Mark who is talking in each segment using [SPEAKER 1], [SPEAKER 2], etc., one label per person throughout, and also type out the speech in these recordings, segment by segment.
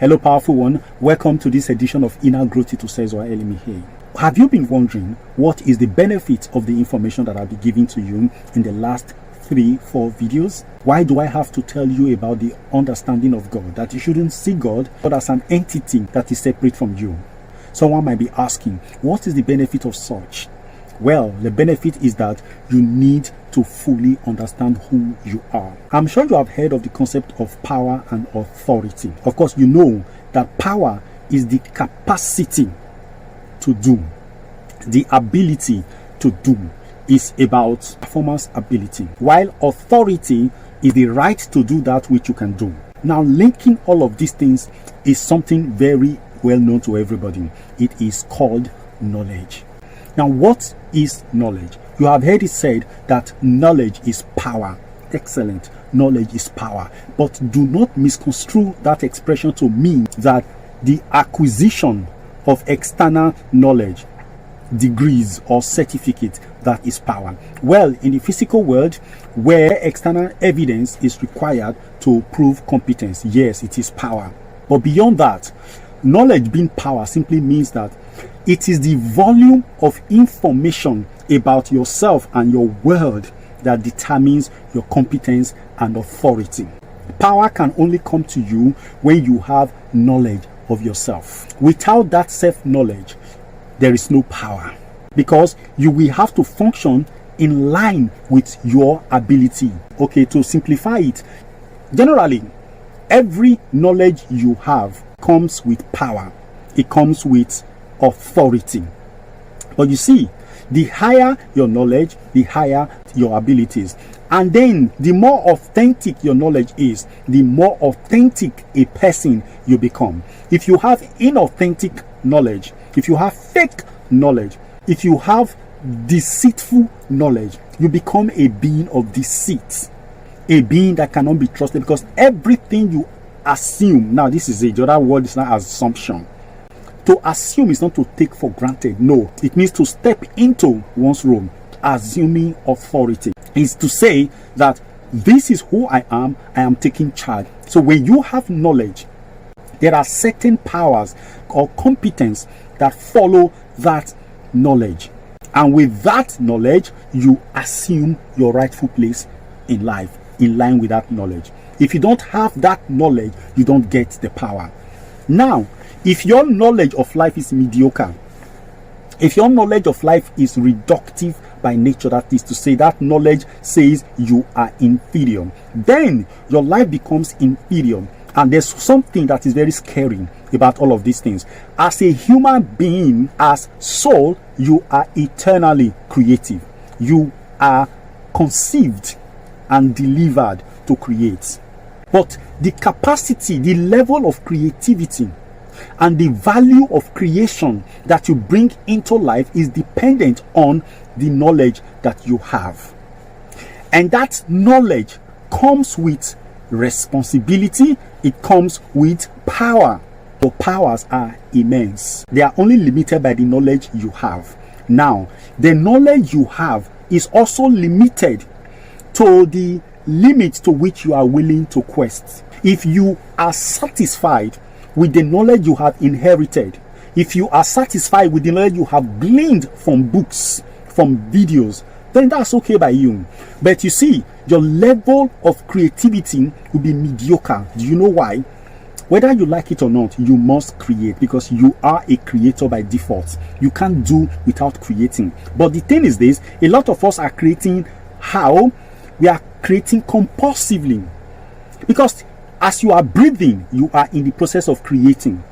[SPEAKER 1] Hello, powerful one. Welcome to this edition of Inner Growth to Says or Elimi here. Have you been wondering what is the benefit of the information that I've been giving to you in the last 3-4 videos? Why do I have to tell you about the understanding of God, that you shouldn't see God but as an entity that is separate from you? Someone might be asking, what is the benefit of such? Well, the benefit is that you need to fully understand who you are. I'm sure you have heard of the concept of power and authority. Of course, you know that power is the capacity to do. The ability to do is about performance ability, while authority is the right to do that which you can do. Now, linking all of these things is something very well known to everybody. It is called knowledge. Now, what is knowledge? You have heard it said that knowledge is power. Excellent. Knowledge is power. But do not misconstrue that expression to mean that the acquisition of external knowledge, degrees or certificate, that is power. Well, in the physical world, where external evidence is required to prove competence, yes, it is power. But beyond that, knowledge being power simply means that it is the volume of information about yourself and your world that determines your competence and authority. Power can only come to you when you have knowledge of yourself. Without that self-knowledge, there is no power, because you will have to function in line with your ability. Okay, to simplify it, generally, every knowledge you have comes with power. It comes with authority. But you see, the higher your knowledge, the higher your abilities. And then the more authentic your knowledge is, the more authentic a person you become. If you have inauthentic knowledge, if you have fake knowledge, if you have deceitful knowledge, you become a being of deceit, a being that cannot be trusted, because everything you assume, now this is the other word is not assumption. To assume is not to take for granted. No, it means to step into one's role. Assuming authority is to say that this is who I am taking charge. So when you have knowledge, there are certain powers or competence that follow that knowledge. And with that knowledge, you assume your rightful place in life in line with that knowledge. If you don't have that knowledge, you don't get the power. Now, if your knowledge of life is mediocre, if your knowledge of life is reductive by nature, that is to say that knowledge says you are inferior, then your life becomes inferior. And there's something that is very scary about all of these things. As a human being, as soul, you are eternally creative. You are conceived and delivered to create. But the capacity, the level of creativity and the value of creation that you bring into life is dependent on the knowledge that you have. And that knowledge comes with responsibility, it comes with power. Your powers are immense. They are only limited by the knowledge you have. Now, the knowledge you have is also limited to the limit to which you are willing to quest. If you are satisfied with the knowledge you have inherited, if you are satisfied with the knowledge you have gleaned from books, from videos, then that's okay by you. But you see, your level of creativity will be mediocre. Do you know why? Whether you like it or not, you must create, because you are a creator by default. You can't do without creating. But the thing is this, a lot of us are creating how? We are creating compulsively. Because as you are breathing, you are in the process of creating.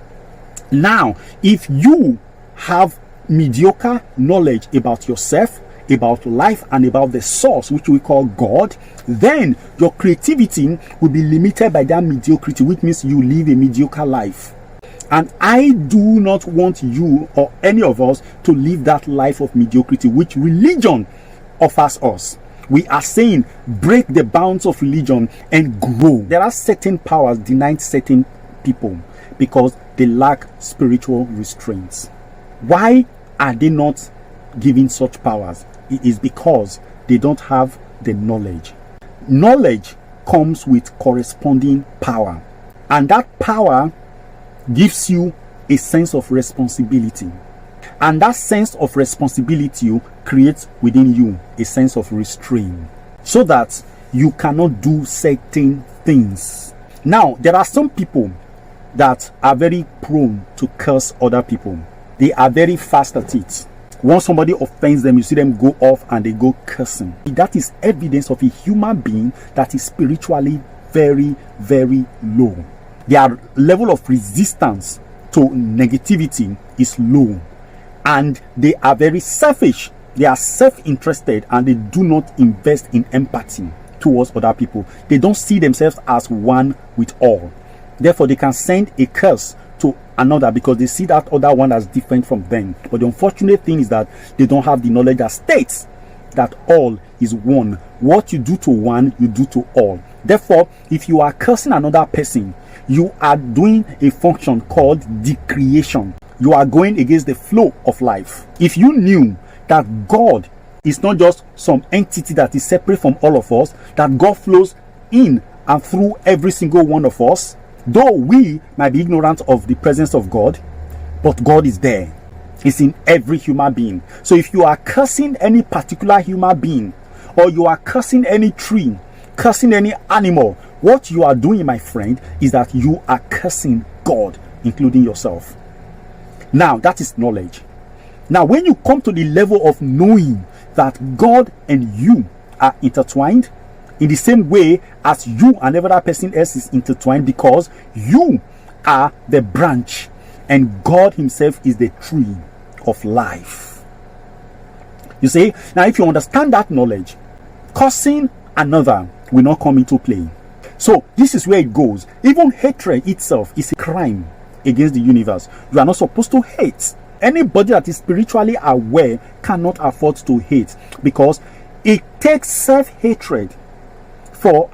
[SPEAKER 1] Now, if you have mediocre knowledge about yourself, about life, and about the source, which we call God, then your creativity will be limited by that mediocrity, which means you live a mediocre life. And I do not want you or any of us to live that life of mediocrity which religion offers us. We are saying break the bounds of religion and grow. There are certain powers denied certain people because they lack spiritual restraints. Why are they not given such powers? It is because they don't have the knowledge. Knowledge comes with corresponding power, and that power gives you a sense of responsibility. And that sense of responsibility creates within you a sense of restraint, so that you cannot do certain things. Now, there are some people that are very prone to curse other people. They are very fast at it. Once somebody offends them, you see them go off and they go cursing. That is evidence of a human being that is spiritually very, very low. Their level of resistance to negativity is low. And they are very selfish. They are self-interested, and they do not invest in empathy towards other people. They don't see themselves as one with all. Therefore, they can send a curse to another because they see that other one as different from them. But the unfortunate thing is that they don't have the knowledge that states that all is one. What you do to one, you do to all. Therefore, if you are cursing another person, you are doing a function called decreation. You are going against the flow of life. If you knew that God is not just some entity that is separate from all of us, that God flows in and through every single one of us, though we might be ignorant of the presence of God, but God is there. It's in every human being. So if you are cursing any particular human being, or you are cursing any tree, cursing any animal, what you are doing, my friend, is that you are cursing God, including yourself. Now, that is knowledge. Now, when you come to the level of knowing that God and you are intertwined in the same way as you and every other person else is intertwined, because you are the branch and God himself is the tree of life. You see, now if you understand that knowledge, cursing another will not come into play. So this is where it goes. Even hatred itself is a crime against the universe. You are not supposed to hate. Anybody that is spiritually aware cannot afford to hate, because it takes self-hatred for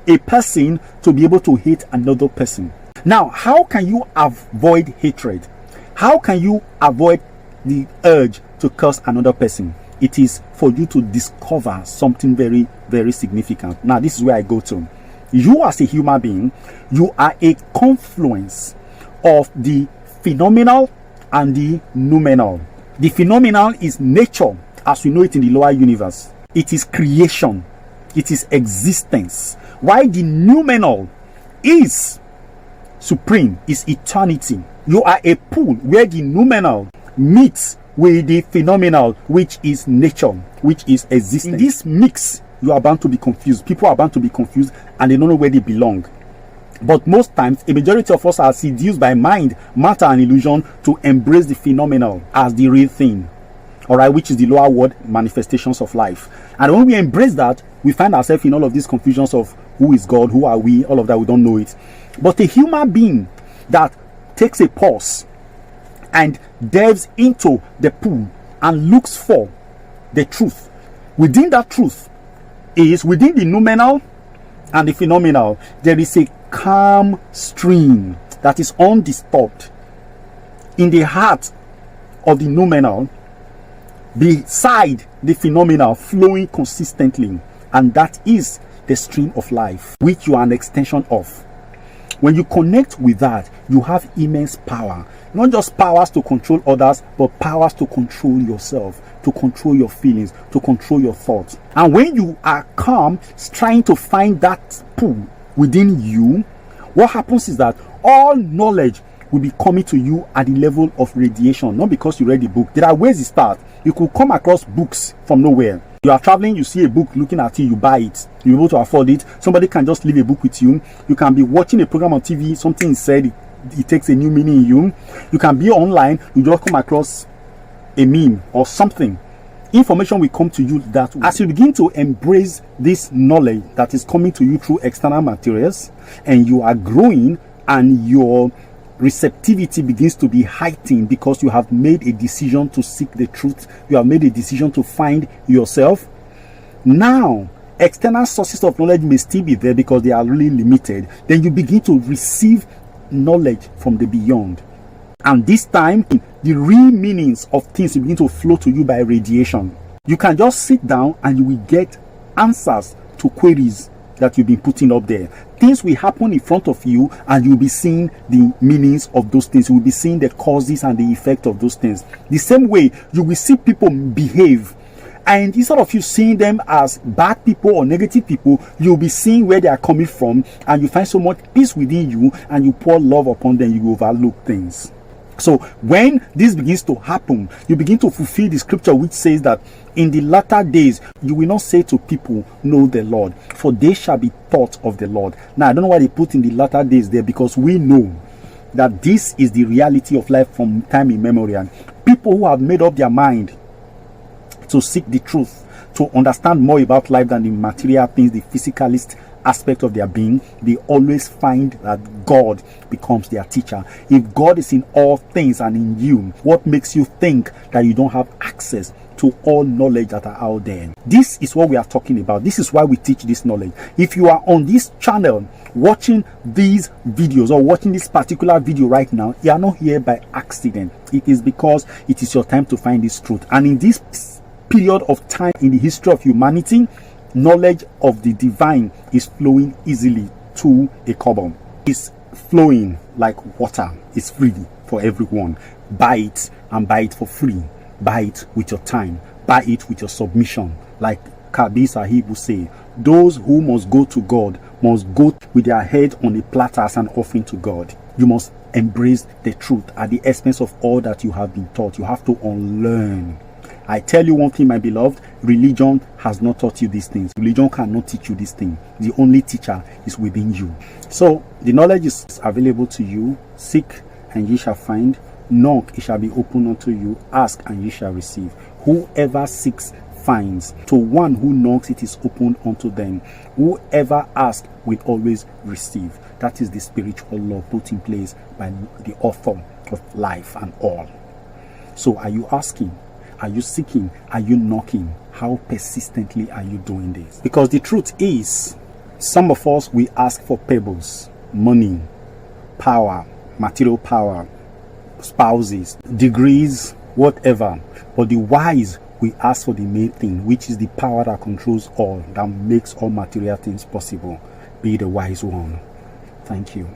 [SPEAKER 1] a person to be able to hate another person. Now, how can you avoid hatred? How can you avoid the urge to curse another person? It is for you to discover something very, very significant. Now, this is where I go to. You as a human being, you are a confluence of the phenomenal and the noumenal. The phenomenal is nature as we know it in the lower universe. It is creation. It is existence. While the noumenal is supreme, is eternity. You are a pool where the noumenal meets with the phenomenal, which is nature, which is existence. In this mix, you are bound to be confused. People are bound to be confused and they don't know where they belong. But most times, a majority of us are seduced by mind, matter, and illusion to embrace the phenomenal as the real thing. Alright, which is the lower world manifestations of life. And when we embrace that, we find ourselves in all of these confusions of who is God, who are we, all of that, we don't know it. But a human being that takes a pause and delves into the pool and looks for the truth, within that truth is, within the noumenal and the phenomenal, there is a calm stream that is undisturbed in the heart of the noumenal, beside the phenomenal, flowing consistently, and that is the stream of life, which you are an extension of. When you connect with that, you have immense power. Not just powers to control others, but powers to control yourself, to control your feelings, to control your thoughts. And when you are calm, trying to find that pool within you, what happens is that all knowledge will be coming to you at the level of radiation, not because you read the book. There are ways it starts. You could come across books from nowhere. You are traveling, you see a book looking at you, you buy it. You're able to afford it. Somebody can just leave a book with you. You can be watching a program on TV, something is said, it takes a new meaning in you. You can be online, you just come across a meme or something. Information will come to you that way. As you begin to embrace this knowledge that is coming to you through external materials, and you are growing, and your receptivity begins to be heightened because you have made a decision to seek the truth. You have made a decision to find yourself. Now, external sources of knowledge may still be there because they are really limited. Then you begin to receive knowledge from the beyond. And this time, the real meanings of things will begin to flow to you by radiation. You can just sit down and you will get answers to queries that you've been putting up there. Things will happen in front of you, and you'll be seeing the meanings of those things. You will be seeing the causes and the effect of those things. The same way you will see people behave, and instead of you seeing them as bad people or negative people, you'll be seeing where they are coming from, and you find so much peace within you, and you pour love upon them. You overlook things. So when this begins to happen, you begin to fulfill the scripture which says that in the latter days you will not say to people, know the Lord, for they shall be taught of the Lord. Now, I don't know why they put in the latter days there, because we know that this is the reality of life from time immemorial. People who have made up their mind to seek the truth, to understand more about life than the material things, the physicalist aspect of their being, they always find that God becomes their teacher. If God is in all things and in you, what makes you think that you don't have access to all knowledge that are out there? This is what we are talking about. This is why we teach this knowledge. If you are on this channel watching these videos or watching this particular video right now, you are not here by accident. It is because it is your time to find this truth. And in this period of time in the history of humanity, knowledge of the divine is flowing easily to a common. It's flowing like water. It's free for everyone. Buy it, and buy it for free. Buy it with your time. Buy it with your submission. Like Kabi Sahib will say, those who must go to God must go with their head on a platter as an offering to God. You must embrace the truth at the expense of all that you have been taught. You have to unlearn. I tell you one thing, my beloved, religion has not taught you these things. Religion cannot teach you this thing. The only teacher is within you. So the knowledge is available to you. Seek and ye shall find. Knock, it shall be opened unto you. Ask and ye shall receive. Whoever seeks finds. To one who knocks, it is opened unto them. Whoever asks will always receive. That is the spiritual law put in place by the author of life and all. So are you asking? Are you seeking? Are you knocking? How persistently are you doing this? Because the truth is, some of us, we ask for pebbles, money, power, material power, spouses, degrees, whatever. But the wise, we ask for the main thing, which is the power that controls all, that makes all material things possible. Be the wise one. Thank you.